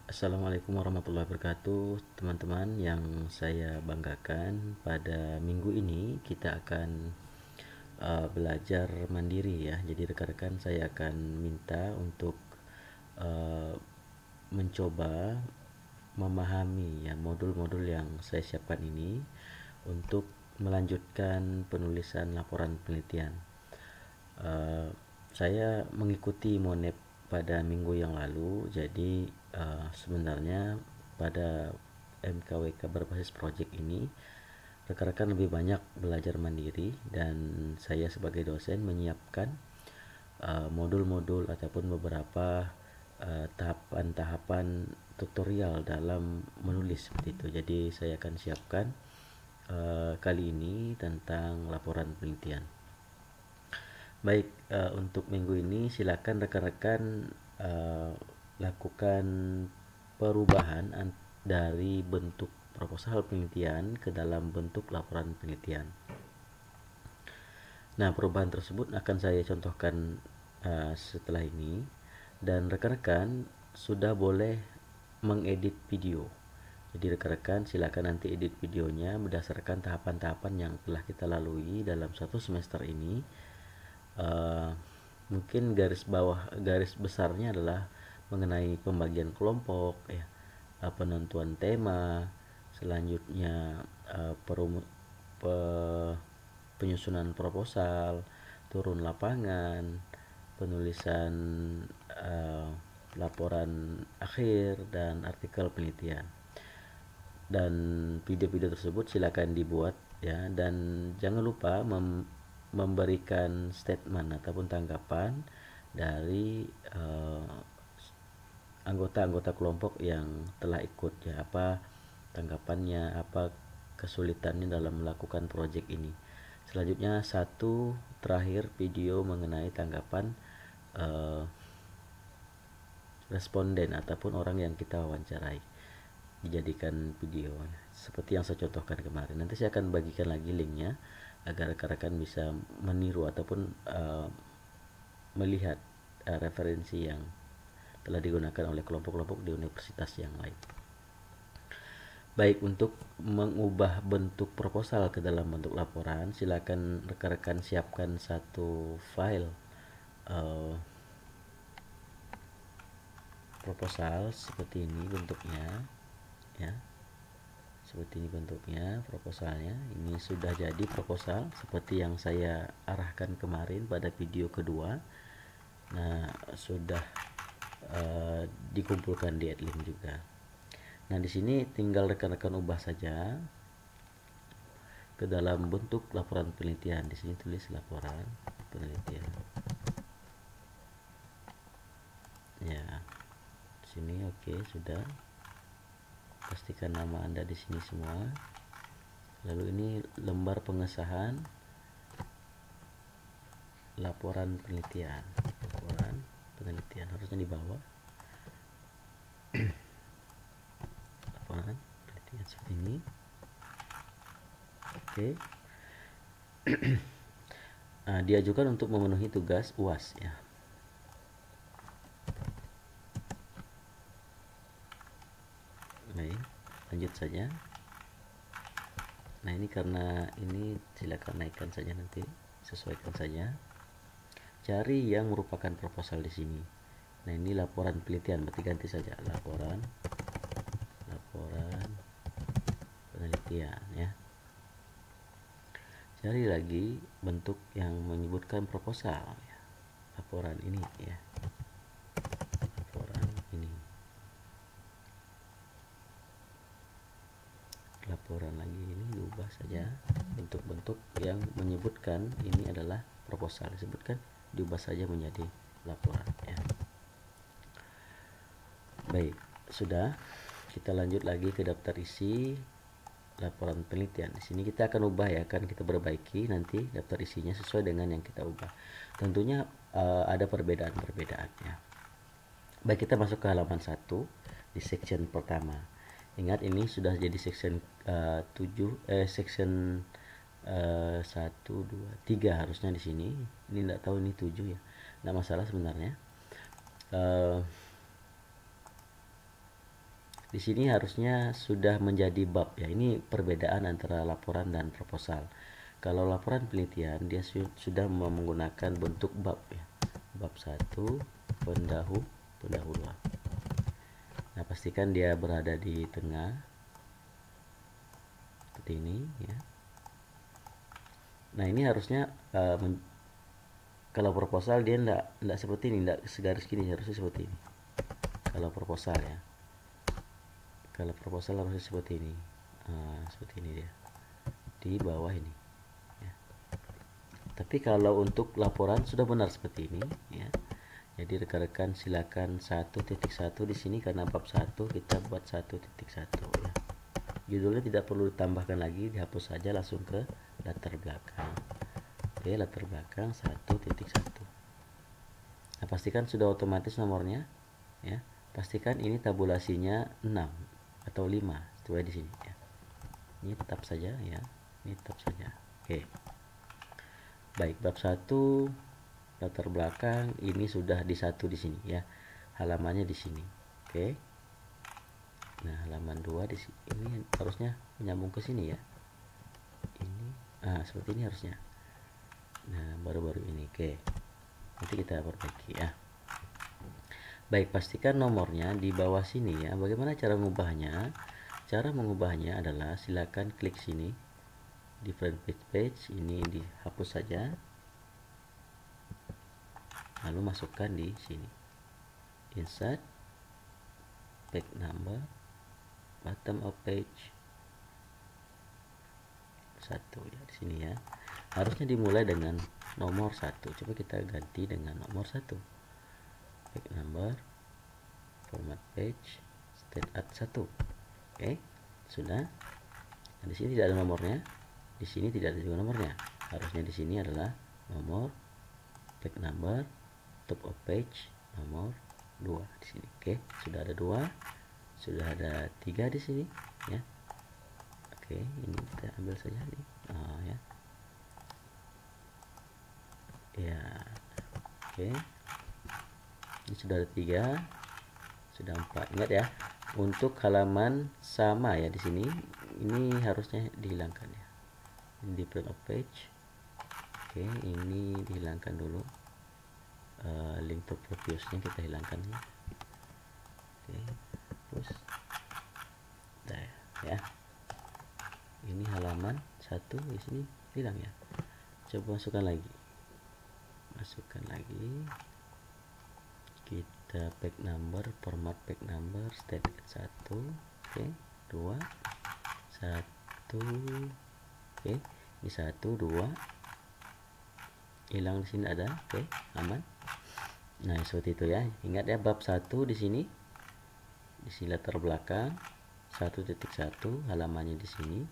Assalamualaikum warahmatullahi wabarakatuh, teman-teman yang saya banggakan. Pada minggu ini kita akan belajar mandiri ya. Jadi rekan-rekan, saya akan minta untuk uh, mencoba memahami ya modul-modul yang saya siapkan ini untuk melanjutkan penulisan laporan penelitian. Uh, saya mengikuti Monep pada minggu yang lalu, jadi sebenarnya pada MKWK berbasis project ini rekan-rekan lebih banyak belajar mandiri, dan saya sebagai dosen menyiapkan modul-modul ataupun beberapa tahapan-tahapan tutorial dalam menulis seperti itu. Jadi saya akan siapkan kali ini tentang laporan penelitian. Baik, untuk minggu ini silakan rekan-rekan lakukan perubahan dari bentuk proposal penelitian ke dalam bentuk laporan penelitian. Nah, perubahan tersebut akan saya contohkan setelah ini, dan rekan-rekan sudah boleh mengedit video. Jadi rekan-rekan silakan nanti edit videonya berdasarkan tahapan-tahapan yang telah kita lalui dalam satu semester ini. uh, Mungkin garis besarnya adalah mengenai pembagian kelompok ya, penentuan tema, selanjutnya penyusunan proposal, turun lapangan, penulisan uh, laporan akhir, dan artikel penelitian. Dan video-video tersebut silakan dibuat ya, dan jangan lupa memberikan statement ataupun tanggapan dari anggota-anggota kelompok yang telah ikut ya, apa tanggapannya, apa kesulitannya dalam melakukan proyek ini. Selanjutnya satu terakhir video mengenai tanggapan uh, responden ataupun orang yang kita wawancarai, dijadikan video seperti yang saya contohkan kemarin. Nanti saya akan bagikan lagi linknya agar rekan-rekan bisa meniru ataupun melihat referensi yang telah digunakan oleh kelompok-kelompok di universitas yang lain. Baik, untuk mengubah bentuk proposal ke dalam bentuk laporan, silakan rekan-rekan siapkan satu file uh, proposal seperti ini bentuknya ya. Seperti ini bentuknya proposalnya. Ini sudah jadi proposal seperti yang saya arahkan kemarin pada video kedua. Nah, sudah dikumpulkan di Adlin juga. Nah, di sini tinggal rekan-rekan ubah saja ke dalam bentuk laporan penelitian. Di sini tulis laporan penelitian. Ya, di sini oke, sudah. Pastikan nama Anda di sini semua. Lalu ini lembar pengesahan laporan penelitian. Laporan penelitian harusnya di bawah. Laporan penelitian seperti ini. Oke. Diajukan untuk memenuhi tugas UAS ya. Baik, lanjut saja. Nah, ini karena ini silakan naikkan saja, nanti sesuaikan saja. Cari yang merupakan proposal di sini. Nah, ini laporan penelitian, berarti ganti saja laporan penelitian ya. Cari lagi bentuk yang menyebutkan proposal ya. Laporan ini ya. Laporan ini. Laporan lagi ini diubah saja bentuk-bentuk yang menyebutkan ini adalah proposal, disebutkan, diubah saja menjadi laporan ya. Baik, sudah. Kita lanjut lagi ke daftar isi laporan penelitian. Di sini kita akan ubah ya, akan kita perbaiki nanti daftar isinya sesuai dengan yang kita ubah. Tentunya ada perbedaan-perbedaannya. Baik, kita masuk ke halaman 1 di section pertama. Ingat, ini sudah jadi section 1 2 3 harusnya di sini. Ini enggak tahu ini 7 ya. Enggak masalah sebenarnya. Di sini harusnya sudah menjadi bab ya. Ini perbedaan antara laporan dan proposal. Kalau laporan penelitian dia sudah menggunakan bentuk bab ya. Bab 1 pendahuluan. Nah, pastikan dia berada di tengah seperti ini ya. Nah, ini harusnya kalau proposal dia enggak seperti ini, enggak segaris gini, harusnya seperti ini. Kalau proposal ya. Kalau proposal harusnya seperti ini. Seperti ini dia. Di bawah ini. Ya. Tapi kalau untuk laporan sudah benar seperti ini ya. Jadi rekan-rekan silakan 1.1 di sini karena bab 1 kita buat 1.1 ya. Judulnya tidak perlu ditambahkan lagi, dihapus saja langsung ke latar belakang. Oke, latar belakang 1.1. Nah, pastikan sudah otomatis nomornya ya. Pastikan ini tabulasinya 6 atau 5 sesuai di sini ya. Ini tetap saja ya. Ini tetap saja. Oke. Baik, bab 1 latar belakang ini sudah di 1 di sini ya. Halamannya di sini. Oke. Nah, halaman 2 di sini. Ini harusnya menyambung ke sini ya. Ini seperti ini harusnya. Nah, baru-baru ini. Oke. Nanti kita perbaiki ya. Baik, pastikan nomornya di bawah sini ya. Bagaimana cara mengubahnya? Cara mengubahnya adalah silakan klik sini di front page, ini dihapus saja. Lalu masukkan di sini. Insert page number bottom of page 1 ya, di sini ya. Harusnya dimulai dengan nomor 1. Coba kita ganti dengan nomor 1. Page number, format page, state at 1. Oke, sudah. Nah, di sini tidak ada nomornya. Di sini tidak ada juga nomornya. Harusnya di sini adalah nomor page number, top of page nomor 2 di sini. Oke, sudah ada 2. Sudah ada 3 di sini ya. Oke, ini kita ambil saja nih. Ya. Ya. Oke. Ini sudah ada 3, sudah 4. Ingat ya, untuk halaman sama ya di sini. Ini harusnya dihilangkan ya. Ini di print of page. Oke, ini dihilangkan dulu. Link to previous-nya kita hilangkan ya. Oke, terus dah ya. Ini halaman 1 di sini hilang ya. Coba masukkan lagi. Masukkan lagi. Kita page number, format page number, state 1. Oke, 2 1. Oke, ini 1 2. Hilang di sini ada. Oke, aman. Nah, seperti itu ya. Ingat ya, bab 1 di sini. Di sini latar belakang 1.1, halamannya di sini.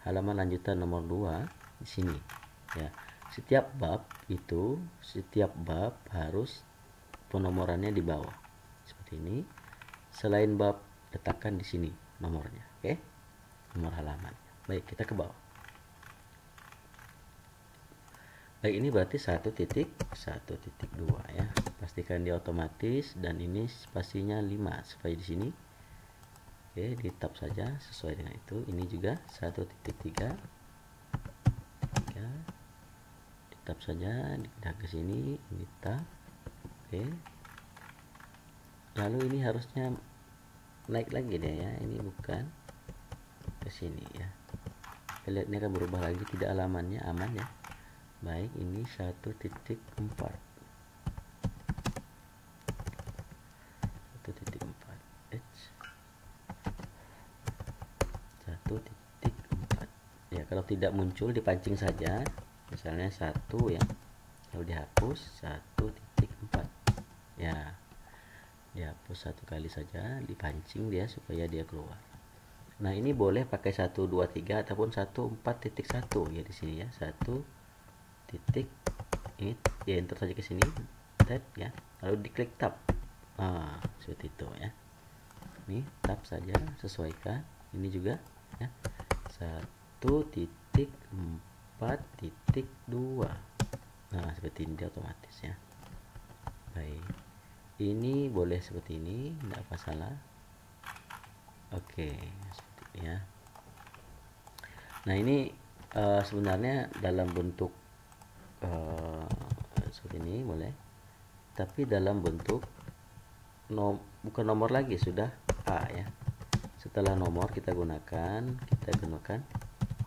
Halaman lanjutan nomor 2 di sini. Ya. Setiap bab harus penomorannya di bawah. Seperti ini. Selain bab, letakkan di sini nomornya. Oke? Nomor halaman. Baik, kita ke bawah. Baik, ini berarti 1.1.2 ya. Pastikan dia otomatis dan ini spasinya 5 supaya di sini. Oke, di tab saja sesuai dengan itu. Ini juga 1.3. Di tab saja, dipindah ke sini, ini tab. Oke. Lalu ini harusnya naik lagi deh ya. Ini bukan ke sini ya. Kita lihat ini akan berubah lagi, tidak halamannya, aman ya. Baik, ini 1.4. 1.4. Ya, kalau tidak muncul dipancing saja. Misalnya 1 ya. Lalu dihapus 1.4. Ya. Dihapus 1 kali saja, dipancing dia supaya dia keluar. Nah, ini boleh pakai 1 2 3 ataupun 1.4.1 ya di sini ya. 1 titik ini ya, enter saja ke sini, tab ya, lalu diklik tab. Seperti itu ya. Ini tab saja, sesuaikan. Ini juga ya. 1.4.2. Nah, seperti ini dia otomatis ya. Baik. Ini boleh seperti ini, tidak masalah. Oke, seperti ini ya. Nah ini sebenarnya dalam bentuk seperti ini boleh, tapi dalam bentuk bukan nomor lagi, sudah A ya. Setelah nomor kita gunakan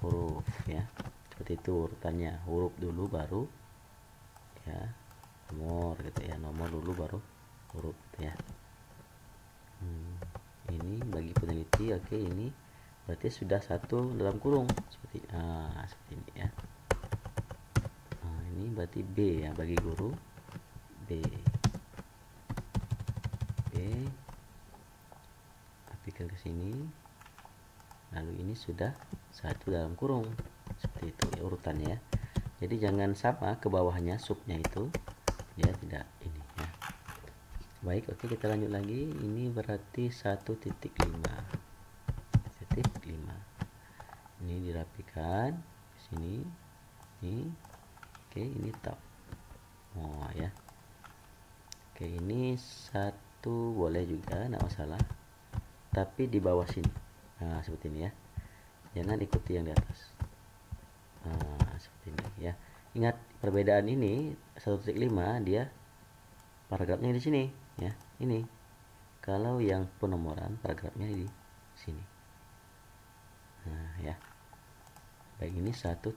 huruf ya. Seperti itu urutannya, huruf dulu baru ya nomor gitu ya, nomor dulu baru huruf gitu ya. Ini bagi peneliti. Oke, ini berarti sudah satu dalam kurung seperti ini ya. Ini berarti B ya, bagi guru B aplikasikan ke sini, lalu ini sudah satu dalam kurung seperti itu ya urutannya ya. Jadi jangan sama ke bawahnya subnya itu ya, tidak ini ya. Baik, oke, kita lanjut lagi. Ini berarti 1.5. Ini dirapikan ke sini. Ini oke, ini tab. Oh ya. Oke, ini satu boleh juga, enggak masalah. Tapi di bawah sini. Nah, seperti ini ya. Jangan ikuti yang di atas. Nah, seperti ini ya. Ingat perbedaan ini 1.5 dia paragrafnya di sini ya. Ini. Kalau yang penomoran paragrafnya di sini. Nah, ya. Baik, ini 1.6.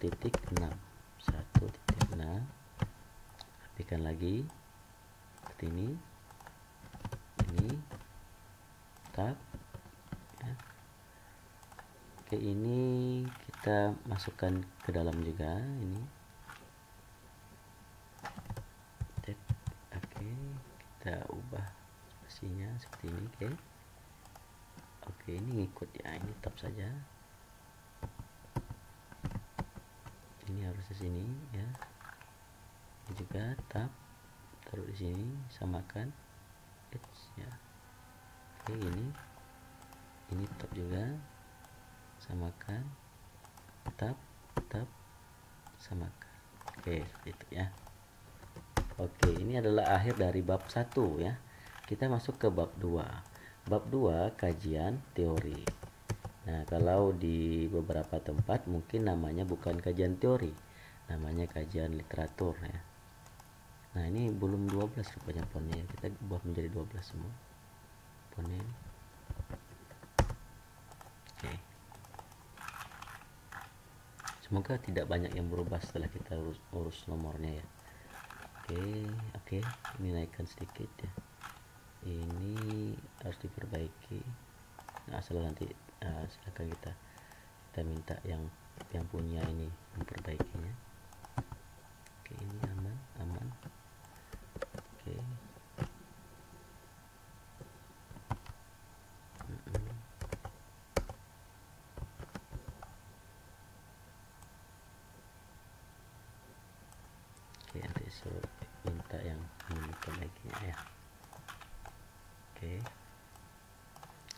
Rapikan lagi seperti ini. Ini tab ya. Oke, ini kita masukkan ke dalam juga ini. Oke, kita ubah spasinya seperti ini. Oke, ini ngikut ya, ini tab saja. Ini harus di sini ya. Ini juga tab, taruh di sini, samakan ya. Oke, ini tab juga, samakan tab, samakan. Oke, seperti itu ya. Oke, ini adalah akhir dari bab 1 ya. Kita masuk ke bab 2. Bab 2 kajian teori. Nah, kalau di beberapa tempat mungkin namanya bukan kajian teori, namanya kajian literatur ya. Nah, ini belum 12 rupanya fontnya. Kita ubah menjadi 12 semua fontnya. Oke. Semoga tidak banyak yang berubah setelah kita urus nomornya ya. Oke, ini naikkan sedikit ya. Ini harus diperbaiki. Nah, asal nanti silakan kita minta yang punya ini memperbaikinya. Oke, ini aman. Oke. Oke, nanti suruh minta yang memperbaikinya ya. Oke,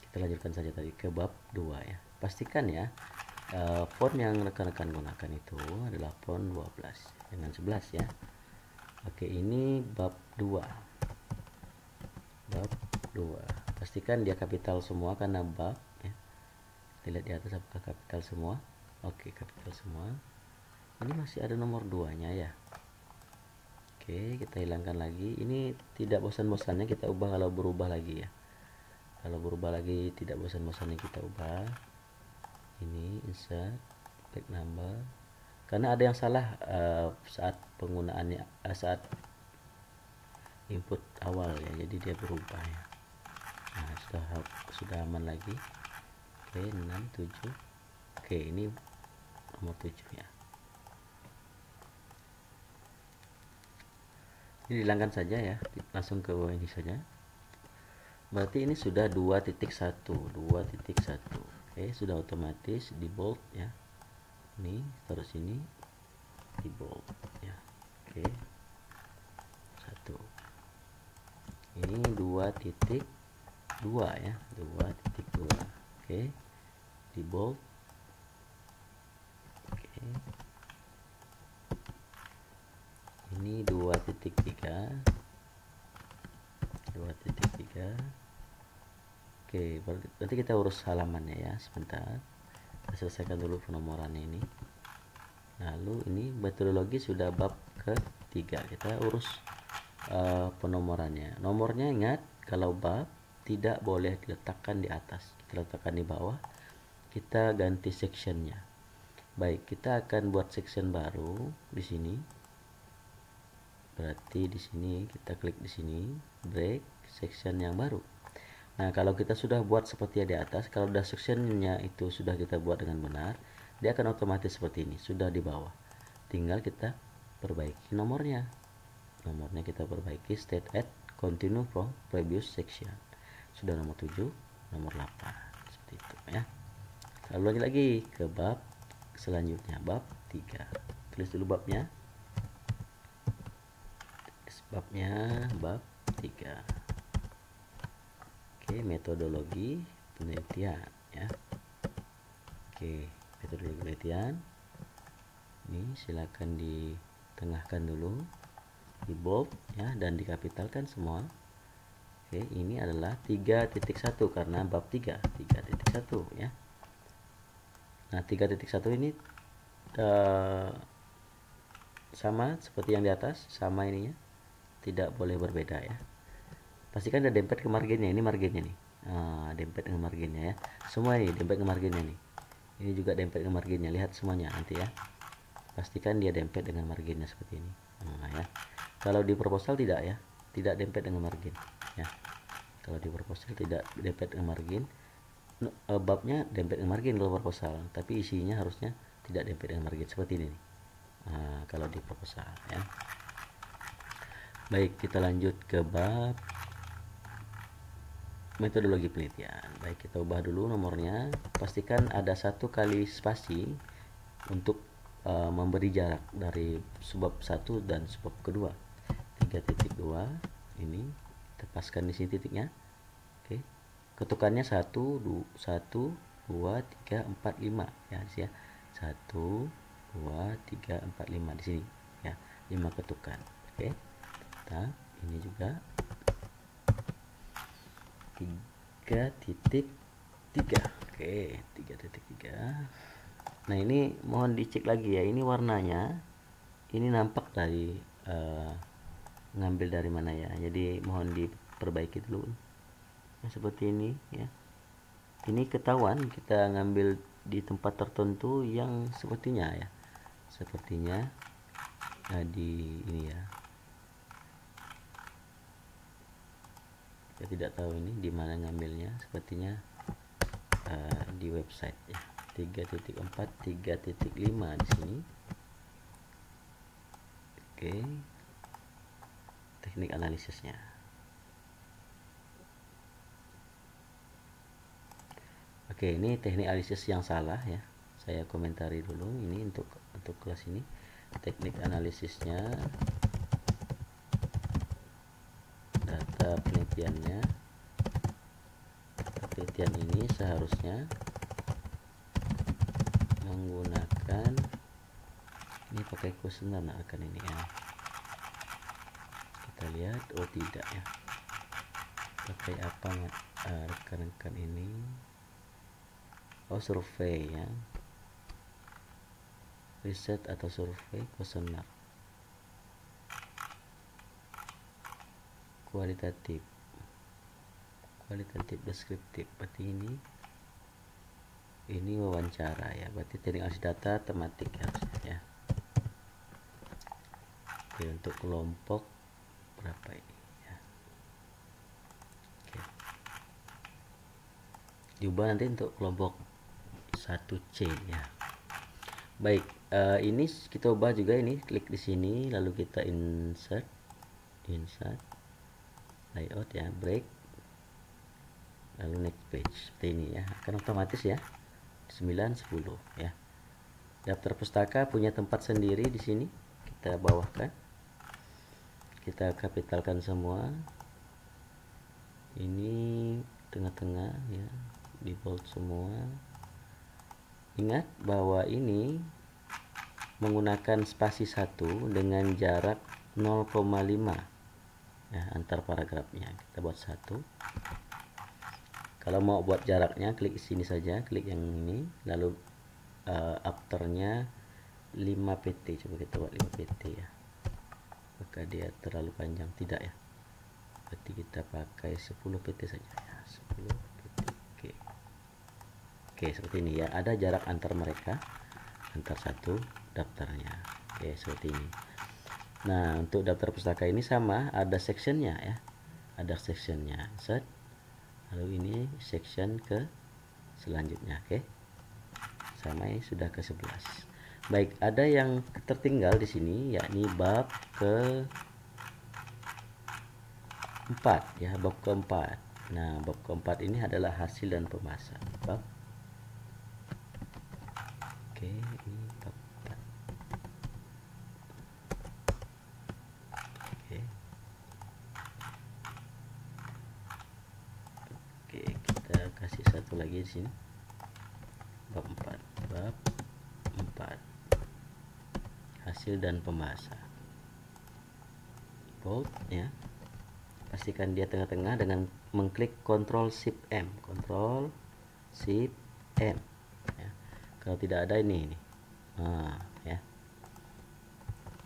kita lanjutkan saja tadi ke bab 2 ya. Pastikan ya font yang rekan-rekan gunakan itu adalah font 12 dengan 11 ya. Oke, ini bab 2. Pastikan dia kapital semua karena bab ya. Kita lihat di atas apakah kapital semua. Oke, kapital semua. Ini masih ada nomor 2-nya ya. Oke, kita hilangkan lagi. Ini tidak bosan-bosannya kita ubah kalau berubah lagi ya. Kalau berubah lagi tidak bosan-bosannya kita ubah. Ini insert back number. Karena ada yang salah saat penggunaannya, saat input awal ya. Jadi dia berubah ya. Nah, sudah aman lagi. Oke, 6, 7. Oke, ini nomor 7 ya. Ini dihilangkan saja ya, langsung ke bawah ini saja. Berarti ini sudah 2.1. Oke, sudah otomatis di bold ya. Ini taruh sini di bold ya. Oke, 1. Ini 2.2 ya, 2.2. Oke, di bold. Oke, ini 2.3. Oke, nanti kita urus halamannya ya, sebentar. Kita selesaikan dulu penomorannya ini. Lalu ini metodologi sudah bab ketiga, kita urus penomorannya. Nomornya ingat, kalau bab tidak boleh diletakkan di atas, kita letakkan di bawah. Kita ganti sectionnya. Baik, kita akan buat section baru di sini. Berarti di sini kita klik di sini, break section yang baru. Nah, kalau kita sudah buat seperti yang di atas, kalau udah sectionnya itu sudah kita buat dengan benar, dia akan otomatis seperti ini, sudah di bawah. Tinggal kita perbaiki nomornya. Nomornya kita perbaiki, state at continue from previous section. Sudah nomor 7, nomor 8. Seperti itu ya. Lalu lanjut lagi ke bab selanjutnya, bab 3. Tulis dulu babnya. Babnya bab 3. Oke, metodologi penelitian ya. Oke, metodologi penelitian. Ini silakan ditengahkan dulu, di bold ya, dan dikapitalkan semua. Oke, ini adalah 3.1 karena bab 3, 3.1 ya. Nah, 3.1 ini sama seperti yang di atas, sama ininya, tidak boleh berbeda ya. Pastikan ada dempet ke marginnya, ini marginnya nih. Dempet ke marginnya ya. Semua ini dempet ke marginnya nih. Ini juga dempet ke marginnya, lihat semuanya nanti ya. Pastikan dia dempet dengan marginnya seperti ini. Ya. Kalau di proposal tidak ya, tidak dempet dengan margin ya. Kalau di proposal tidak dempet dengan margin. Babnya dempet dengan margin kalau proposal, tapi isinya harusnya tidak dempet dengan margin seperti ini nih. Kalau di proposal ya. Baik, kita lanjut ke bab metodologi penelitian. Baik, kita ubah dulu nomornya. Pastikan ada 1 kali spasi untuk memberi jarak dari subbab 1 dan subbab kedua. 3.2 ini kita paskan di sini titiknya. Oke. Ketukannya 1 2 3 4 5 ya, ya. 1 2 3 4 5 di sini ya. 5 ketukan. Oke. Nah, ini juga 3.3. Oke, 3.3. Nah, ini mohon dicek lagi ya, ini warnanya ini nampak dari ngambil dari mana ya, jadi mohon diperbaiki dulu. Nah, seperti ini ya, ini ketahuan kita ngambil di tempat tertentu yang sepertinya ya, sepertinya di ini ya. Saya tidak tahu ini di mana ngambilnya, sepertinya di website ya. 3.4 3.5 di sini. Oke. Teknik analisisnya. Oke, ini teknik analisis yang salah ya. Saya komentari dulu ini untuk kelas ini. Teknik analisisnya, data penelitiannya, penelitian ini seharusnya menggunakan ini, pakai kuesioner akan ini ya. Kita lihat, oh tidak ya, pakai apa rekan-rekan ini, oh survei ya, riset atau survei kuesioner kualitatif deskriptif. Berarti ini wawancara ya, berarti teknik analisis data tematik ya. Oke, untuk kelompok berapa ini ya. Oke, diubah nanti untuk kelompok 1C ya. Baik, ini kita ubah juga, ini klik di sini lalu kita insert layout ya, break, lalu next page seperti ini ya, akan otomatis ya. 9 10 ya. Daftar pustaka punya tempat sendiri di sini, kita bawahkan, kita kapitalkan semua. Ini tengah-tengah ya, di bold semua. Ingat bahwa ini menggunakan spasi 1 dengan jarak 0,5 ya, antar paragrafnya. Kita buat 1, Kalau mau buat jaraknya, klik sini saja, klik yang ini, lalu afternya 5 pt. Coba kita buat 5 pt ya. Apakah dia terlalu panjang? Tidak ya. Berarti kita pakai 10 pt saja ya. 10 pt. Oke. Oke, seperti ini ya. Ada jarak antar mereka, antar satu daftarnya. Oke, seperti ini. Nah, untuk daftar pustaka ini sama, ada sectionnya ya. Ada sectionnya. Set. Lalu ini section ke selanjutnya. Oke. Sama ya, sudah ke 11. Baik, ada yang tertinggal di sini, yakni bab ke 4 ya, bab keempat. Nah, bab keempat ini adalah hasil dan pembahasan. Bab. Oke, ini bab 4. Oke. Oke, kita kasih satu lagi di sini. Bab 4. Bab 4. Hasil dan pembahasan. Bold ya. Pastikan dia tengah-tengah dengan mengklik Ctrl Shift M. Ctrl Shift M ya. Kalau tidak ada ini nah, ya.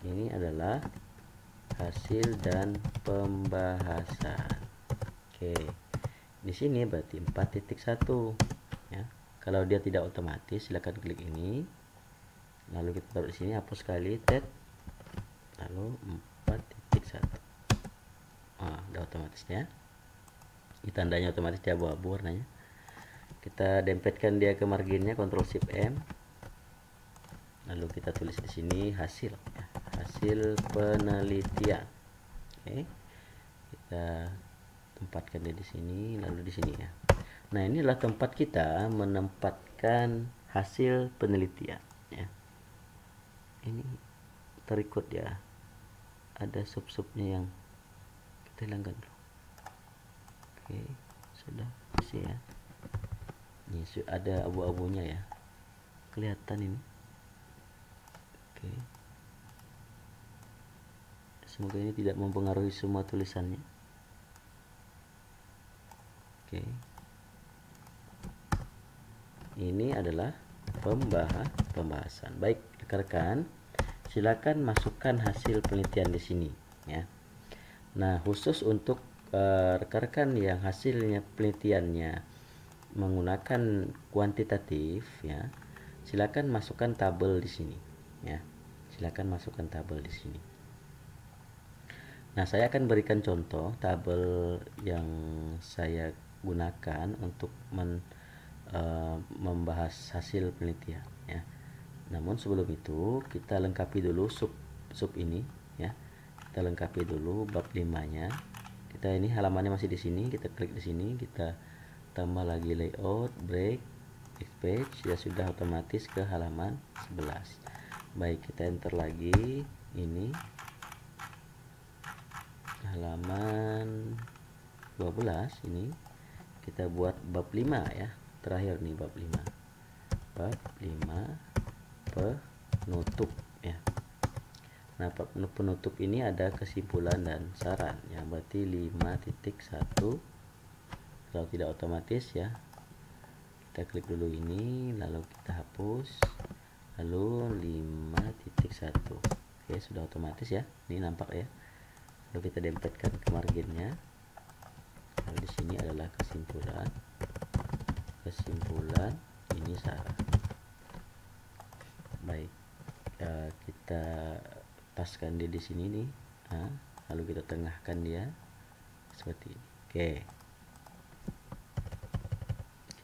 Ini adalah hasil dan pembahasan. Oke. Di sini berarti 4.1 ya. Kalau dia tidak otomatis, silakan klik ini. Lalu kita taruh di sini, hapus sekali, tet. Lalu 4.1. Udah otomatis ya. Ini tandanya otomatis dia abu-abu warnanya. Kita dempetkan dia ke marginnya, Ctrl Shift M. Lalu kita tulis di sini hasil ya. Hasil penelitian. Oke. Kita tempatkan dia di sini, lalu di sini ya. Nah, inilah tempat kita menempatkan hasil penelitian ya. Ini terikut ya. Ada sub-subnya yang kita hilangkan dulu. Oke, sudah sih ya. Ini ada abu-abunya ya. Kelihatan ini. Oke. Semoga ini tidak mempengaruhi semua tulisannya. Oke. Ini adalah pembahasan. Baik, rekan-rekan, silakan masukkan hasil penelitian di sini ya. Nah, khusus untuk rekan-rekan yang hasilnya penelitiannya menggunakan kuantitatif ya, silakan masukkan tabel di sini ya. Silakan masukkan tabel di sini. Nah, saya akan berikan contoh tabel yang saya gunakan untuk membahas hasil penelitian ya. Namun sebelum itu kita lengkapi dulu sub ini ya. Kita lengkapi dulu bab 5-nya. Kita ini halamannya masih di sini, kita klik di sini, kita tambah lagi layout, break, next page, ya sudah otomatis ke halaman 11. Baik, kita enter lagi ini halaman 12 ini. Kita buat bab 5 ya. Terakhir nih bab 5. Bab 5 penutup ya. Nah, penutup ini ada kesimpulan dan saran ya, berarti 5.1. Kalau tidak otomatis ya, kita klik dulu ini, lalu kita hapus, lalu 5.1. Oke, sudah otomatis ya, ini nampak ya. Lalu kita dempetkan ke marginnya. Lalu di sini adalah kesimpulan, ini saran. Baik, kita taskan dia di sini nih, lalu kita tengahkan dia seperti ini. Oke,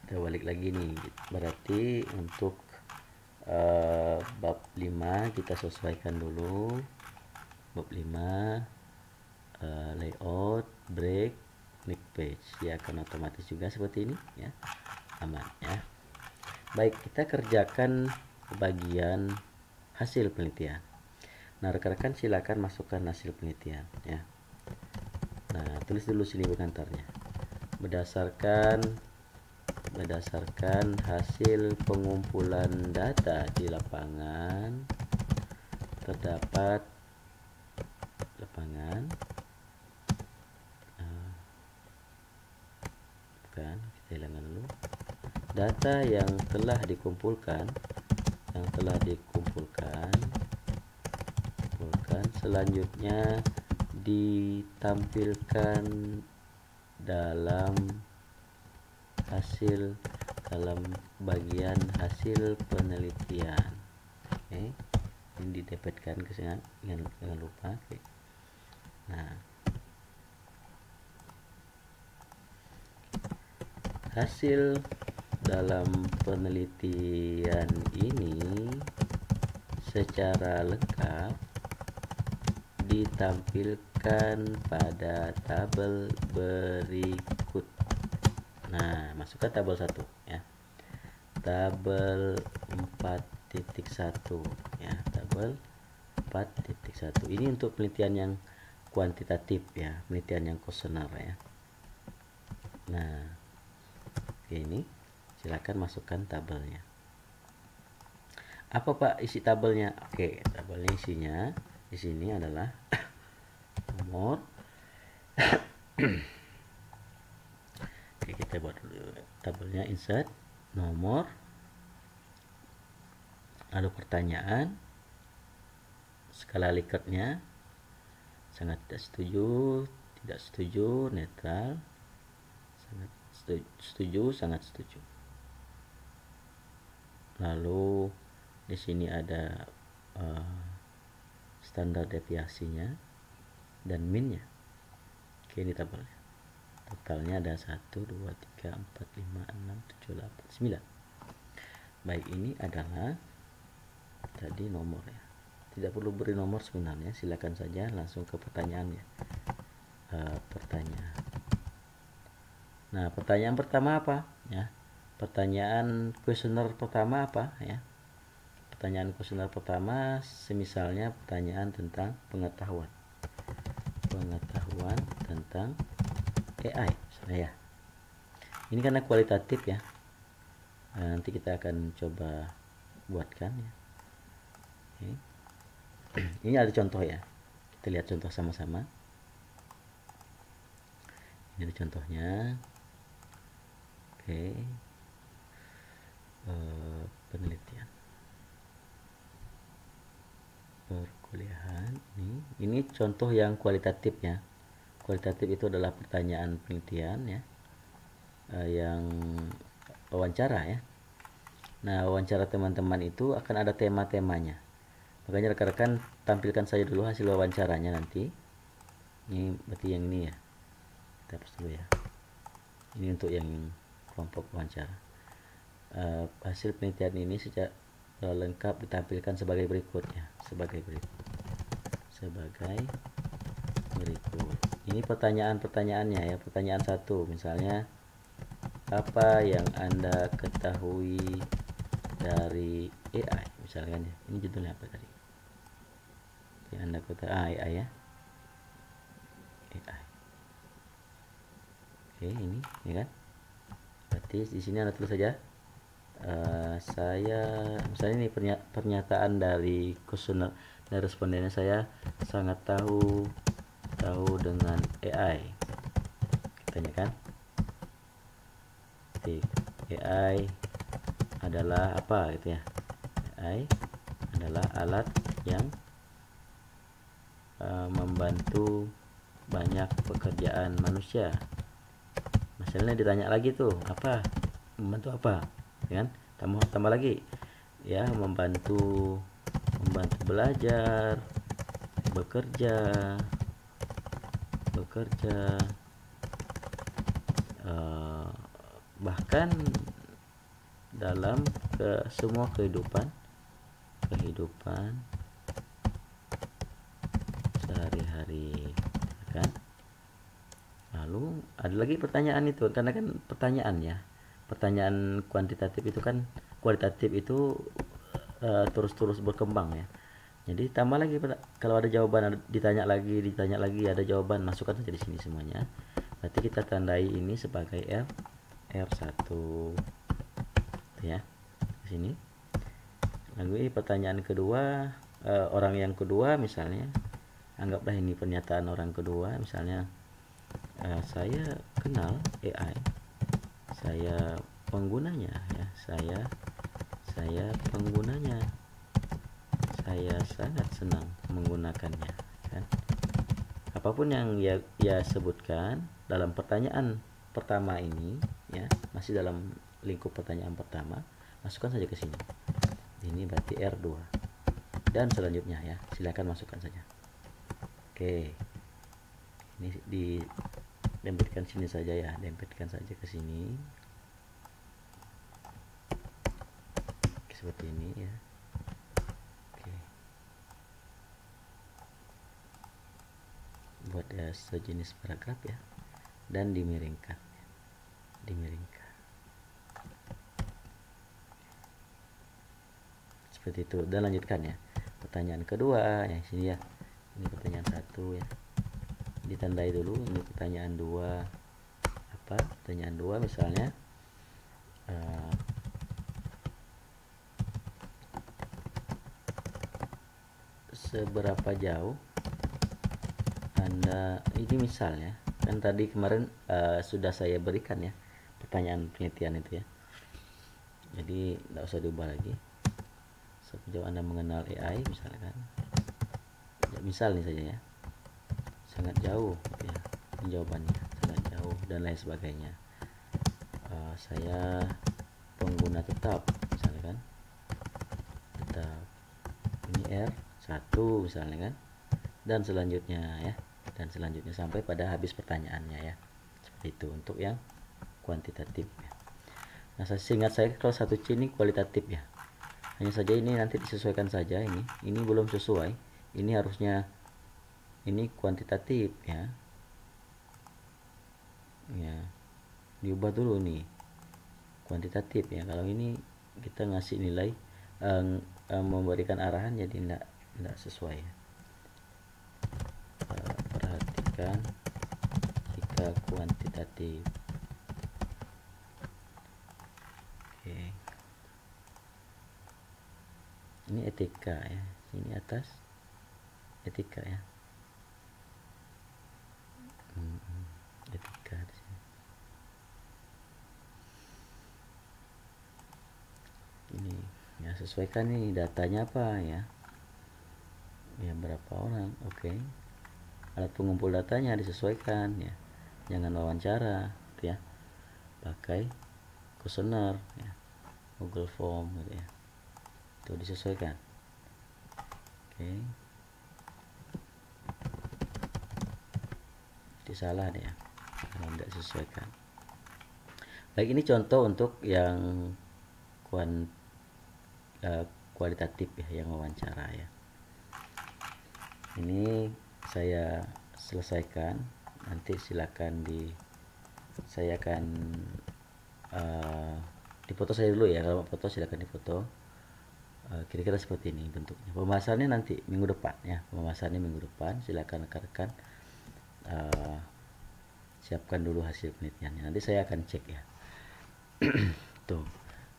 kita balik lagi nih, berarti untuk bab 5 kita sesuaikan dulu. Bab 5 layout, break, next page, ya akan otomatis juga seperti ini ya, aman ya. Baik, kita kerjakan bagian hasil penelitian. Nah, rekan-rekan silakan masukkan hasil penelitian ya. Nah, tulis dulu sini pengantarnya. Berdasarkan hasil pengumpulan data di lapangan, terdapat bukan, Saya hilangkan dulu. Data yang telah dikumpulkan selanjutnya ditampilkan dalam bagian hasil penelitian. Oke, ini didapatkan ke sini, jangan lupa. Oke. Nah, hasil dalam penelitian ini secara lengkap ditampilkan pada tabel berikut. Nah, masukkan tabel 1 ya. Tabel 4.1 ya, tabel 4.1. Ini untuk penelitian yang kuantitatif ya, penelitian yang kuesioner ya. Nah, ini silakan masukkan tabelnya. Apa Pak isi tabelnya? Oke, tabelnya isinya di sini adalah nomor. Oke, kita buat dulu tabelnya, insert nomor, lalu pertanyaan, skala Likert-nya, sangat tidak setuju, tidak setuju, netral, sangat setuju, sangat setuju. Lalu di sini ada standar deviasinya dan minnya. Oke, ini tabelnya. Totalnya ada 1, 2, 3, 4, 5, 6, 7, 8, 9. Baik, ini adalah tadi nomor ya. Tidak perlu beri nomor sebenarnya, silakan saja langsung ke pertanyaannya. Pertanyaan. Nah, pertanyaan pertama apa ya? Pertanyaan kuesioner pertama apa ya? Pertanyaan kuesioner pertama semisalnya pertanyaan tentang pengetahuan tentang AI misalnya ya. Ini karena kualitatif ya. Nanti kita akan coba buatkan ya. Oke. Ini ada contoh ya. Kita lihat contoh sama-sama. Ini ada contohnya. Oke. Penelitian perkuliahan ini contoh yang kualitatif ya. Kualitatif itu adalah pertanyaan penelitian ya, yang wawancara ya. Nah, wawancara teman-teman itu akan ada tema-temanya, makanya rekan-rekan tampilkan saja dulu hasil wawancaranya nanti. Ini berarti yang ini ya, kita hapus dulu ya. Ini untuk yang kelompok wawancara. Hasil penelitian ini secara lengkap ditampilkan sebagai berikut ya, sebagai berikut. Ini pertanyaan-pertanyaannya ya. Pertanyaan 1 misalnya, apa yang Anda ketahui dari AI misalkan ya. Ini judulnya apa tadi? Yang Anda ketahui AI ya. AI. Oke, ini ya kan? Berarti di sini Anda tulis saja. Saya misalnya ini pernyataan dari kuesioner dari respondennya, saya sangat tahu dengan AI. Tanyakan, AI adalah apa gitu ya. AI adalah alat yang membantu banyak pekerjaan manusia. Misalnya ditanya lagi tuh, apa membantu apa kan, tambah lagi ya, membantu belajar, bekerja, bahkan dalam semua kehidupan sehari-hari kan. Lalu ada lagi pertanyaan itu, karena kan pertanyaan kuantitatif itu kan, kualitatif itu terus berkembang ya. Jadi tambah lagi, kalau ada jawaban ditanya lagi ada jawaban, masukkan saja di sini semuanya. Berarti kita tandai ini sebagai R1 ya, di sini. Lalu pertanyaan kedua, orang yang kedua misalnya, anggaplah ini pernyataan orang kedua misalnya, saya kenal AI saya penggunanya ya, saya penggunanya, saya sangat senang menggunakannya kan. Apapun yang ya sebutkan dalam pertanyaan pertama ini ya, masih dalam lingkup pertanyaan pertama, masukkan saja ke sini. Ini berarti R2 dan selanjutnya ya, silakan masukkan saja. Oke, ini dempetkan sini saja ya, dempetkan saja ke sini. Oke, seperti ini ya. Oke, buat ya sejenis paragraf ya, dan dimiringkan, seperti itu. Dan lanjutkan ya, pertanyaan kedua yang sini ya, ini pertanyaan 1 ya, ditandai dulu. Ini pertanyaan 2 apa, pertanyaan 2 misalnya seberapa jauh Anda, ini misalnya kan tadi kemarin sudah saya berikan ya pertanyaan penelitian itu ya, jadi tidak usah diubah lagi. Sejauh Anda mengenal AI misalkan ya, misal nih saja ya, sangat jauh ya jawabannya, sangat jauh dan lain sebagainya. Saya pengguna tetap misalkan, tetap ini R1 misalnya kan, dan selanjutnya ya, dan selanjutnya sampai pada habis pertanyaannya ya, seperti itu untuk yang kuantitatif ya. Nah, seingat saya kalau 1C ini kualitatif ya, hanya saja ini nanti disesuaikan saja. Ini belum sesuai, ini harusnya ini kuantitatif ya, diubah dulu nih kuantitatif ya. Kalau ini kita ngasih nilai memberikan arahan, jadi tidak sesuai ya. Perhatikan jika kuantitatif. Oke, ini etika ya, ini atas etika ya, etika di sini. Ini ya, sesuaikan nih datanya apa ya, berapa orang. Oke, alat pengumpul datanya disesuaikan ya, jangan wawancara gitu ya, pakai kuesioner ya, Google Form gitu ya, itu disesuaikan. Oke, itu salah deh ya kalau tidak disesuaikan. Baik, ini contoh untuk yang kualitatif ya, yang wawancara ya. Ini saya selesaikan, nanti silakan saya akan difoto saya dulu ya. Kalau foto silakan difoto. Kira-kira seperti ini bentuknya. Pembahasannya nanti minggu depan ya, pembahasannya minggu depan. Silakan rekan-rekan siapkan dulu hasil penelitiannya, nanti saya akan cek ya. Tuh,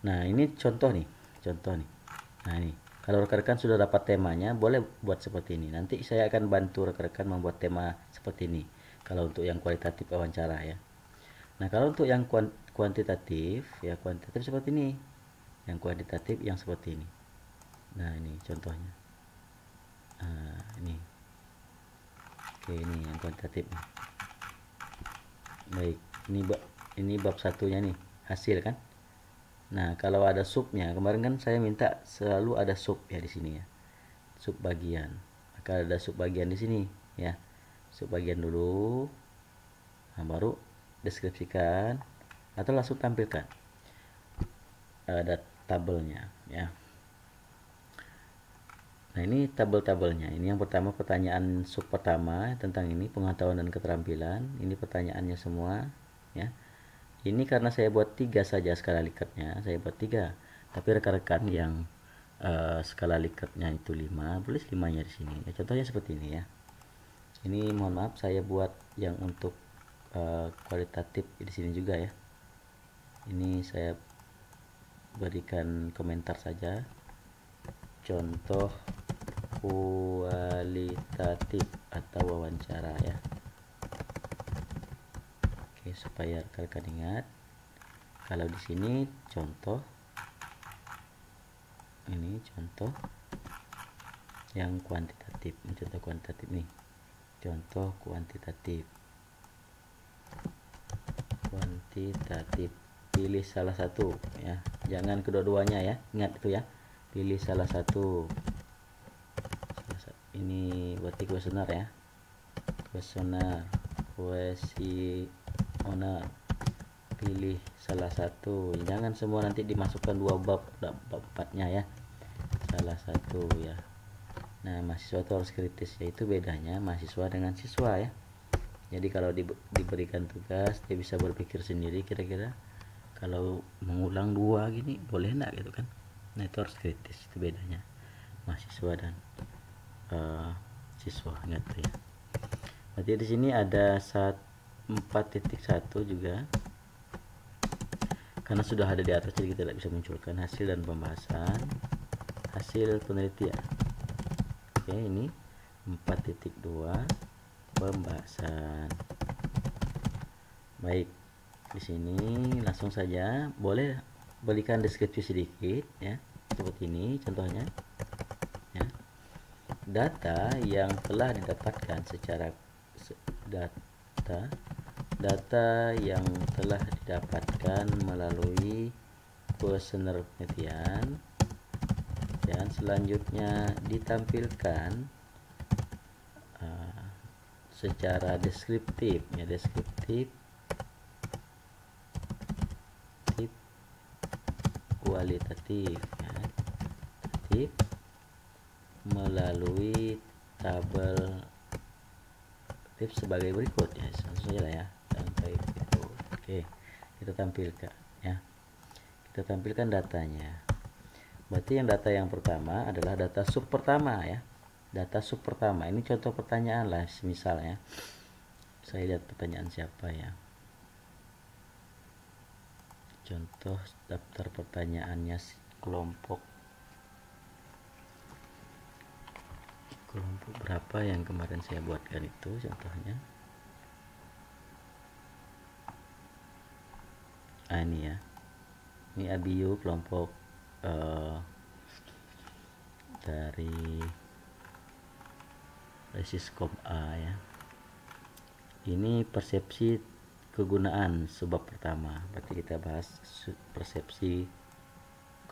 nah ini contoh nih. Nah ini, kalau rekan-rekan sudah dapat temanya, boleh buat seperti ini. Nanti saya akan bantu rekan-rekan membuat tema seperti ini, kalau untuk yang kualitatif wawancara ya. Nah, kalau untuk yang kuantitatif ya, kuantitatif seperti ini. Yang kuantitatif yang seperti ini. Nah, ini contohnya. Ini. Oke, ini yang kuantitatif nih. Baik, ini bab satunya nih, hasil kan. Nah, kalau ada subnya, kemarin kan saya minta selalu ada sub ya di sini ya, sub bagian. Maka ada sub bagian di sini ya, sub bagian dulu, nah baru deskripsikan atau langsung tampilkan ada tabelnya ya. Nah, ini tabel-tabelnya. Ini yang pertama, pertanyaan sub pertama tentang ini pengetahuan dan keterampilan. Ini pertanyaannya semua ya. Ini karena saya buat 3 saja skala Likert-nya, saya buat 3. Tapi rekan-rekan yang skala Likert-nya itu 5, tulis 5-nya di sini. Ya, contohnya seperti ini ya. Ini mohon maaf saya buat yang untuk kualitatif di sini juga ya. Ini saya berikan komentar saja. Contoh kualitatif atau wawancara ya. Oke, supaya rekan-rekan ingat. Kalau di sini contoh, ini contoh yang kuantitatif, ini contoh kuantitatif nih, contoh kuantitatif. Pilih salah satu ya, jangan kedua-duanya ya, ingat itu ya, pilih salah satu. Ini berarti kuesioner ya, kuesioner, pilih salah satu, jangan semua nanti dimasukkan dua bab, empatnya ya, salah satu ya. Nah, mahasiswa itu harus kritis, yaitu bedanya mahasiswa dengan siswa ya. Jadi kalau diberikan tugas, dia bisa berpikir sendiri, kira-kira kalau mengulang dua gini boleh enggak gitu kan. Nah, itu harus kritis, itu bedanya mahasiswa dan siswa, gitu ya. Berarti di sini ada 4.1 juga, karena sudah ada di atas jadi kita tidak bisa munculkan hasil dan pembahasan, hasil penelitian. Oke, ini 4.2 pembahasan. Baik, di sini langsung saja, boleh berikan deskripsi sedikit ya, seperti ini contohnya ya. Data yang telah didapatkan secara data yang telah didapatkan melalui kuesioner penelitian, dan selanjutnya ditampilkan secara deskriptif ya, kualitatif ya, melalui tabel tips sebagai berikut ya, langsung saja ya, sampai itu. Oke, kita tampilkan ya, kita tampilkan datanya. Berarti yang data yang pertama adalah data sub pertama ya, data sub pertama. Ini contoh pertanyaan lah, misalnya saya lihat pertanyaan siapa ya, contoh daftar pertanyaannya kelompok berapa yang kemarin saya buatkan itu contohnya. Ini ya, ini ABIU kelompok dari Resiskom A ya. Ini persepsi kegunaan sebab pertama, berarti kita bahas persepsi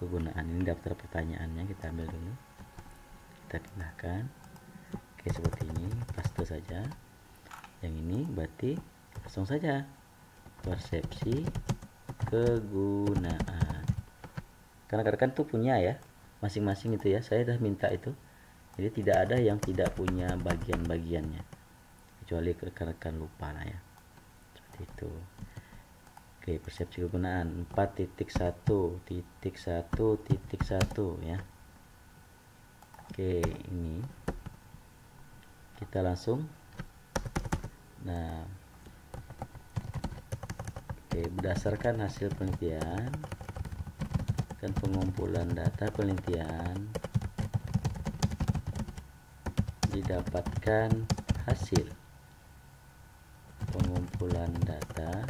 kegunaan. Ini daftar pertanyaannya, kita ambil dulu, kita pindahkan. Oke, seperti ini, paste saja. Yang ini berarti langsung saja persepsi kegunaan, karena rekan tuh punya ya masing-masing itu ya, saya sudah minta itu, jadi tidak ada yang tidak punya bagian-bagiannya, kecuali rekan-rekan lupa lah ya, seperti itu. Oke, persepsi kegunaan 4.1.1.1 ya. Oke, ini kita langsung, nah berdasarkan hasil penelitian dan pengumpulan data penelitian, didapatkan hasil pengumpulan data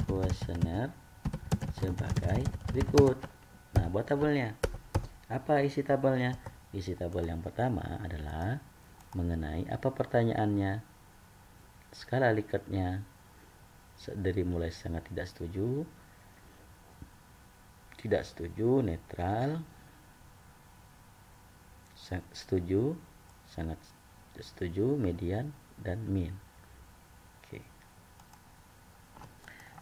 kuesioner sebagai berikut. Nah, buat tabelnya, apa isi tabelnya? Isi tabel yang pertama adalah mengenai apa pertanyaannya, skala Likert-nya dari mulai sangat tidak setuju, netral, setuju, sangat setuju, median, dan min. Oke.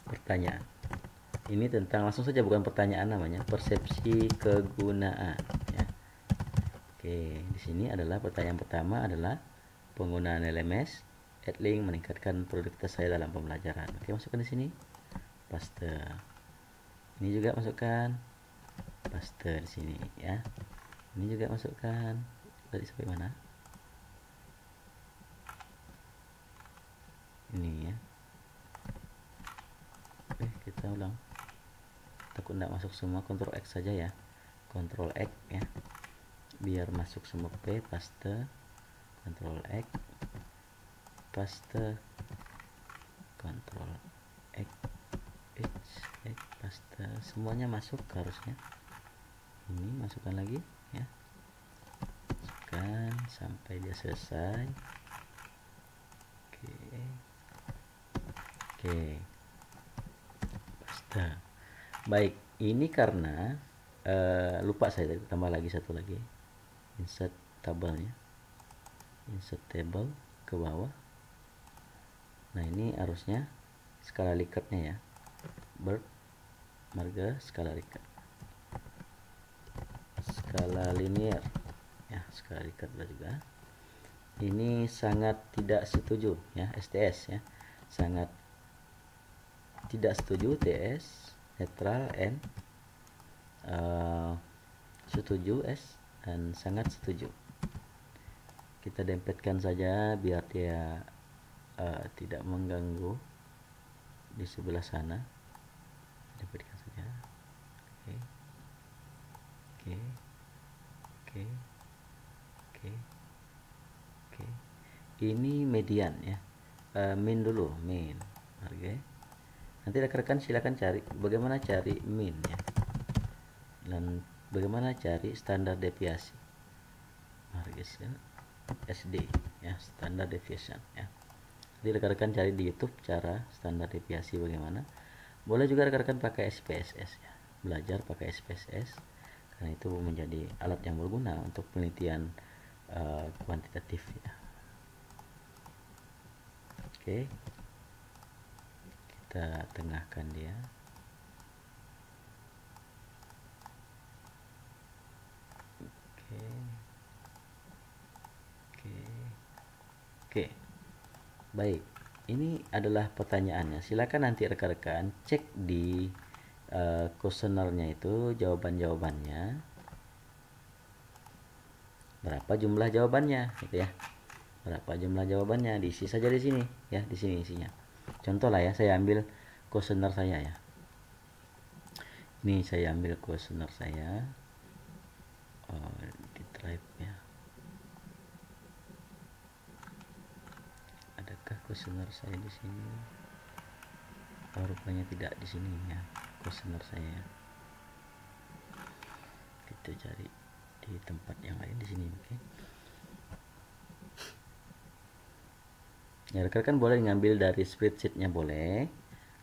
Pertanyaan ini tentang, langsung saja, bukan pertanyaan namanya, persepsi kegunaan ya. Oke, di sini adalah pertanyaan pertama adalah penggunaan LMS Edlink meningkatkan produktivitas saya dalam pembelajaran. Oke, masukkan di sini, paste. Ini juga masukkan, paste di sini ya. Ini juga masukkan. Tadi sampai mana? Ini ya. Oke, kita ulang. Takut tidak masuk semua, Ctrl X saja ya. Ctrl X ya. Biar masuk semua. P, paste. Ctrl X, paste, Ctrl X, semuanya masuk harusnya. Ini masukkan lagi ya, masukkan sampai dia selesai. Oke, basta. Baik, ini karena lupa saya tambah lagi satu lagi, insert tabelnya, insert table ke bawah. Nah ini harusnya skala Likert-nya ya, birth, marga, skala Likert, skala linear ya, skala Likert juga. Ini sangat tidak setuju ya, STS ya, sangat tidak setuju, TS, netral, N, setuju, S, dan sangat setuju. Kita dempetkan saja biar dia tidak mengganggu di sebelah sana. Dempetkan saja. Oke, oke, oke, oke, oke. Ini median ya, min dulu, min. Oke. Nanti rekan-rekan silakan cari bagaimana cari min ya, dan bagaimana cari standar deviasi, margin SD ya, standar deviation ya. Jadi rekan-rekan cari di YouTube cara standar deviasi bagaimana. Boleh juga rekan-rekan pakai SPSS ya, belajar pakai SPSS karena itu menjadi alat yang berguna untuk penelitian kuantitatif ya. Oke, kita tengahkan dia. Oke, baik. Ini adalah pertanyaannya. Silakan nanti rekan-rekan cek di kuesionernya itu jawaban-jawabannya. Berapa jumlah jawabannya, gitu ya? Berapa jumlah jawabannya? Diisi saja di sini, ya. Di sini isinya. Contoh lah ya, saya ambil kuesioner saya ya. Ini saya ambil kuesioner saya. Di drive ya. Adakah kuesioner saya di sini? Oh, rupanya tidak di sini ya, kuesioner saya. Kita cari di tempat yang lain di sini, oke? Ya, rekan-rekan boleh ngambil dari spreadsheet-nya, boleh.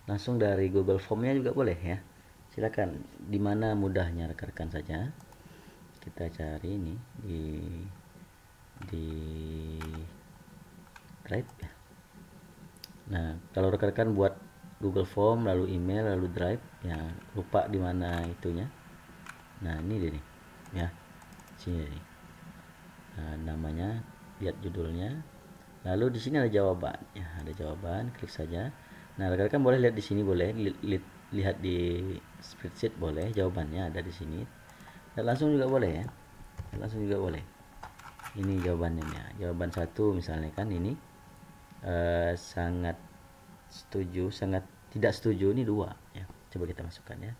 Langsung dari Google Form-nya juga boleh ya. Silakan, di mana mudahnya rekan-rekan saja. Kita cari ini di Drive ya. Nah, kalau rekan-rekan buat Google Form lalu email lalu Drive ya, lupa di mana itunya. Nah, ini dia nih ya. Sini nih. Nah, namanya, lihat judulnya. Lalu di sini ada jawaban ya, ada jawaban, klik saja. Nah, rekan-rekan boleh lihat di sini, boleh lihat di spreadsheet, boleh jawabannya ada di sini. Dan langsung juga boleh ya. Langsung juga boleh. Ini jawabannya ya. Jawaban 1 misalnya kan ini sangat setuju, sangat tidak setuju, ini 2 ya. Coba kita masukkan ya.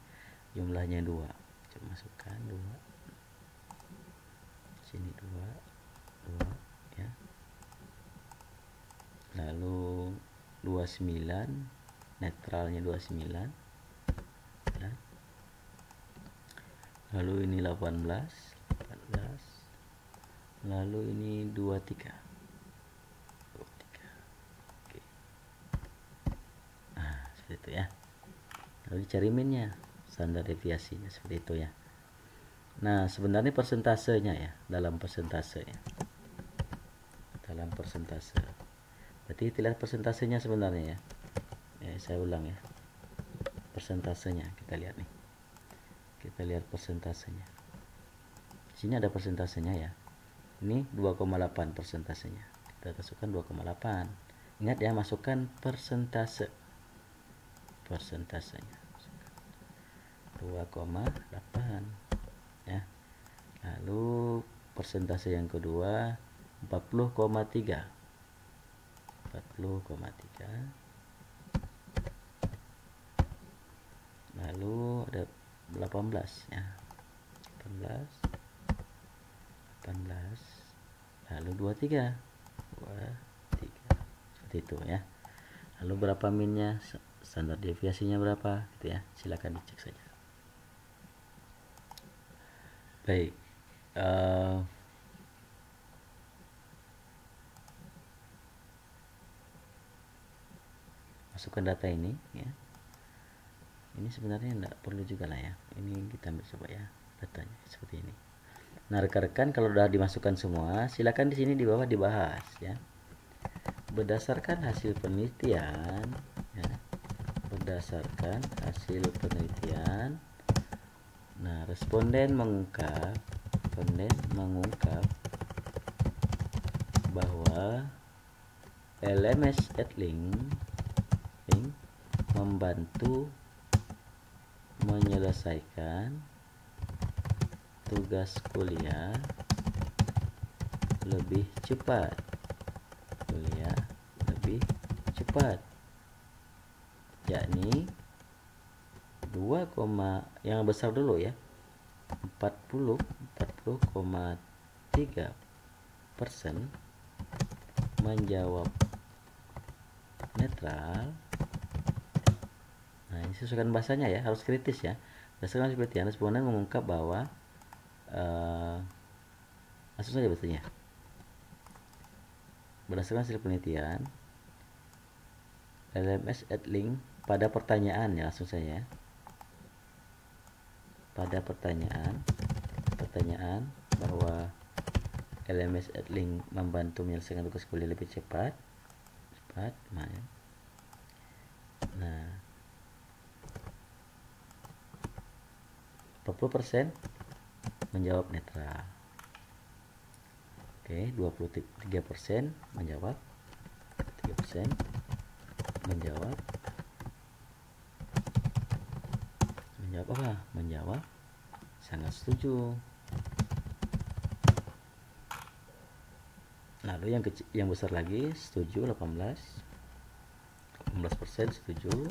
Jumlahnya 2. Coba masukkan 2. Sini 2 ya. Lalu 29, netralnya 29 ya. Lalu ini 18, lalu ini 23. Oke. Nah, seperti itu ya. Lalu dicari minnya, standar deviasinya seperti itu ya. Nah, sebenarnya persentasenya ya, dalam persentase ya. Dalam persentase. Berarti kita lihat persentasenya sebenarnya ya. Saya ulang ya. Persentasenya kita lihat nih. Kita lihat persentasenya. Sini ada persentasenya ya. Ini 2,8 persentasenya. Kita masukkan 2,8. Ingat ya, masukkan persentase. Persentasenya 2,8 ya. Lalu persentase yang kedua 40,3. 40,3. Lalu ada 18 ya. 18. Lalu 23. Seperti itu ya. Lalu berapa minnya? standar deviasinya berapa gitu ya, silakan dicek saja. Baik, masukkan data ini ya. Ini sebenarnya enggak perlu juga lah ya, ini kita ambil coba ya datanya seperti ini. Nah rekan-rekan, kalau sudah dimasukkan semua, silakan di sini di bawah dibahas ya. Berdasarkan hasil penelitian ya, berdasarkan hasil penelitian, nah responden mengungkap bahwa LMS Edlink membantu menyelesaikan tugas kuliah lebih cepat, yakni 2, yang besar dulu ya, 40,3% menjawab netral. Nah ini sesuaikan bahasanya ya, harus kritis ya. Berdasarkan penelitian, responden mengungkap bahwa langsung saja betulnya. Berdasarkan hasil penelitian, LMS Edlink pada pertanyaan ya, langsung saja. Pada pertanyaan bahwa LMS Edlink membantu menyelesaikan tugas kuliah lebih cepat. Nah, 40% menjawab netral. Oke, 23% menjawab. 3% menjawab apa? Menjawab sangat setuju. Lalu yang besar lagi setuju 18% setuju,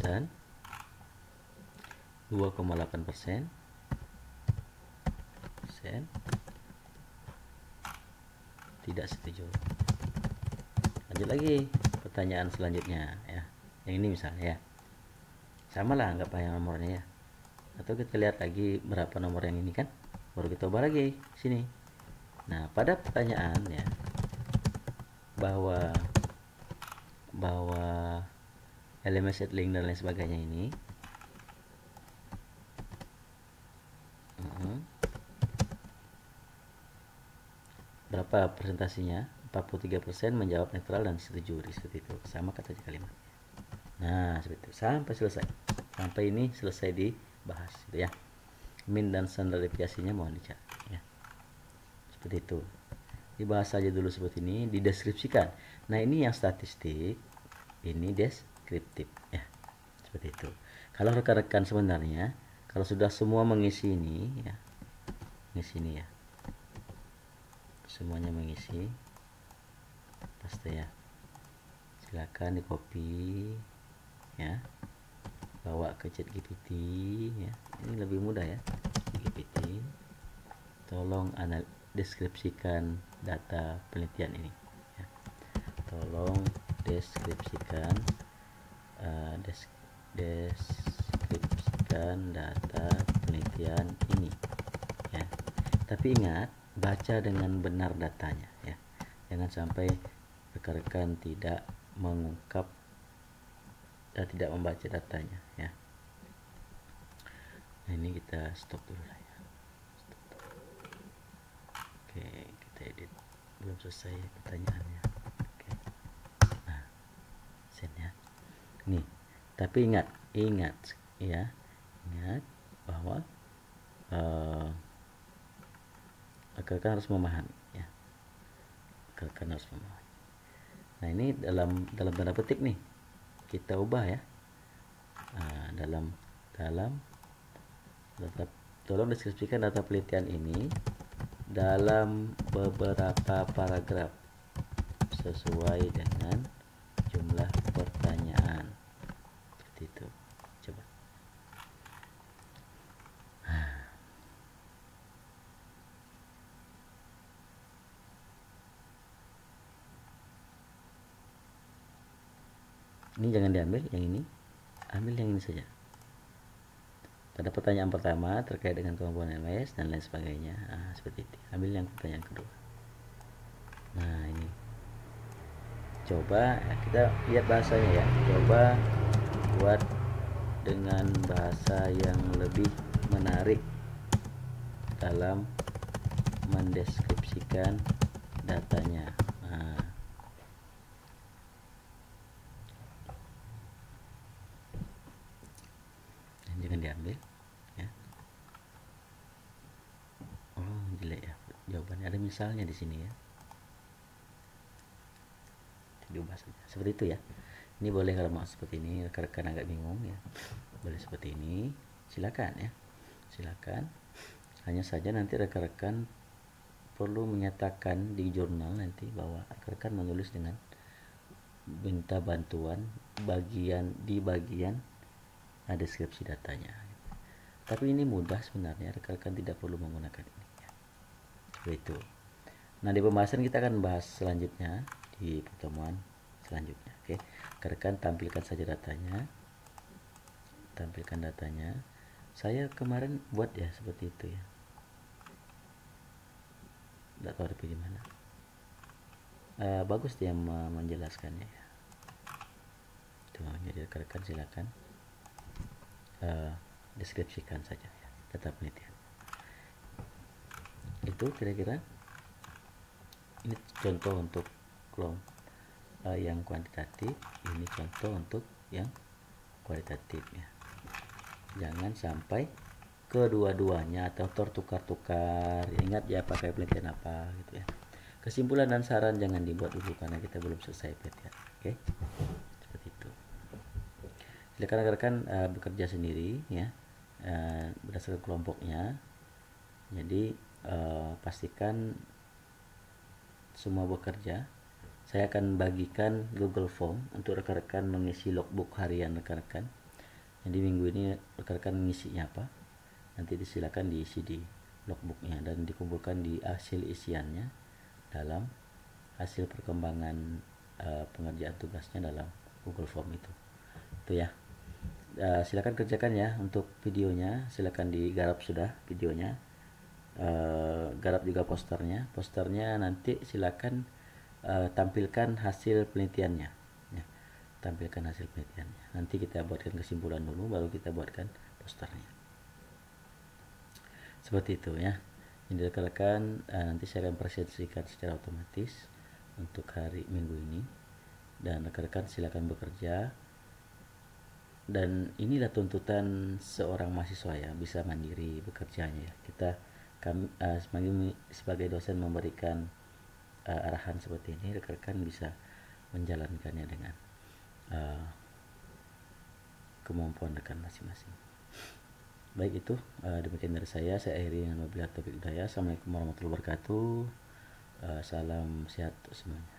dan 2,8% tidak setuju. Lanjut lagi pertanyaan selanjutnya ya. Yang ini misalnya ya. Sama lah anggap yang nomornya ya. Atau kita lihat lagi berapa nomor yang ini kan. Baru kita ubah lagi sini. Nah, pada pertanyaan ya bahwa LMS Edlink dan lain sebagainya ini berapa presentasinya? 43% menjawab netral dan setuju, seperti itu. Sama kata kalimat. Nah, seperti itu sampai selesai. Sampai ini selesai dibahas gitu ya. Min dan standar deviasinya mohon dicari ya. Seperti itu. Dibahas saja dulu seperti ini, dideskripsikan. Nah, ini yang statistik, ini deskriptif ya. Seperti itu. Kalau rekan-rekan sebenarnya kalau sudah semua mengisi ini ya. Mengisi ini ya. Semuanya mengisi, paste ya, silakan di copy ya, bawa ke ChatGPT ya, ini lebih mudah ya. ChatGPT, tolong deskripsikan data penelitian ini ya. Tolong deskripsikan deskripsikan data penelitian ini ya. Tapi ingat, baca dengan benar datanya ya. Jangan sampai rekan-rekan tidak mengungkap dan tidak membaca datanya ya. Nah, ini kita stop dulu lah ya. Oke, kita edit. Belum selesai pertanyaannya. Oke. Nah, send ya. Nih, tapi ingat ya. Ingat bahwa rekan-rekan harus memahami ya. Rekan-rekan harus memahami. Nah, ini dalam tanda petik nih kita ubah ya. Dalam data, tolong deskripsikan data penelitian ini dalam beberapa paragraf sesuai dengan jumlah pertanyaan. Seperti itu. Coba. Ini jangan diambil yang ini, ambil yang ini saja. Pada pertanyaan pertama terkait dengan kemampuan MS dan lain sebagainya, seperti itu. Ambil yang pertanyaan kedua. Nah ini, coba kita lihat bahasanya ya. Coba buat dengan bahasa yang lebih menarik dalam mendeskripsikan datanya. Nah, jangan diambil ya. Oh jelek ya jawabannya, ada misalnya di sini ya, diubah saja seperti itu ya. Ini boleh kalau mau seperti ini, rekan-rekan agak bingung ya, boleh seperti ini, silakan ya, silakan. Hanya saja nanti rekan-rekan perlu menyatakan di jurnal nanti bahwa rekan-rekan menulis dengan minta bantuan di bagian deskripsi datanya. Tapi ini mudah sebenarnya, rekan-rekan tidak perlu menggunakan ini ya. Seperti itu. Nah di pembahasan kita akan bahas selanjutnya di pertemuan selanjutnya. Oke, rekan-rekan tampilkan saja datanya, tampilkan datanya. Saya kemarin buat ya seperti itu ya, tidak tahu ada gimana. Bagus dia menjelaskannya ya. Jadi rekan-rekan silakan deskripsikan saja ya data penelitian. Itu kira-kira ini contoh untuk yang kuantitatif, ini contoh untuk yang kualitatif ya. Jangan sampai kedua-duanya atau tertukar-tukar. Ingat ya pakai penelitian apa gitu ya. Kesimpulan dan saran jangan dibuat dulu karena kita belum selesai penelitian. Oke, seperti itu. Silakan rekan-rekan bekerja sendiri ya, berdasarkan kelompoknya. Jadi pastikan semua bekerja. Saya akan bagikan Google Form untuk rekan-rekan mengisi logbook harian rekan-rekan. Jadi minggu ini rekan-rekan mengisinya apa, nanti disilakan diisi di logbooknya dan dikumpulkan di hasil isiannya dalam hasil perkembangan pengerjaan tugasnya dalam Google Form itu ya. Silakan kerjakan ya. Untuk videonya silakan digarap sudah videonya, garap juga posternya nanti silakan tampilkan hasil penelitiannya ya. Tampilkan hasil penelitiannya, nanti kita buatkan kesimpulan dulu baru kita buatkan posternya, seperti itu ya. Ini rekan-rekan nanti saya akan presentasikan secara otomatis untuk hari minggu ini, dan rekan-rekan silakan bekerja. Dan inilah tuntutan seorang mahasiswa ya, bisa mandiri bekerjanya ya. Kami sebagai dosen memberikan arahan seperti ini, rekan-rekan bisa menjalankannya dengan kemampuan rekan masing-masing. Baik, itu demikian dari saya akhiri dengan wabillahi taufiq hidayah. Assalamualaikum warahmatullahi wabarakatuh. Salam sehat semuanya.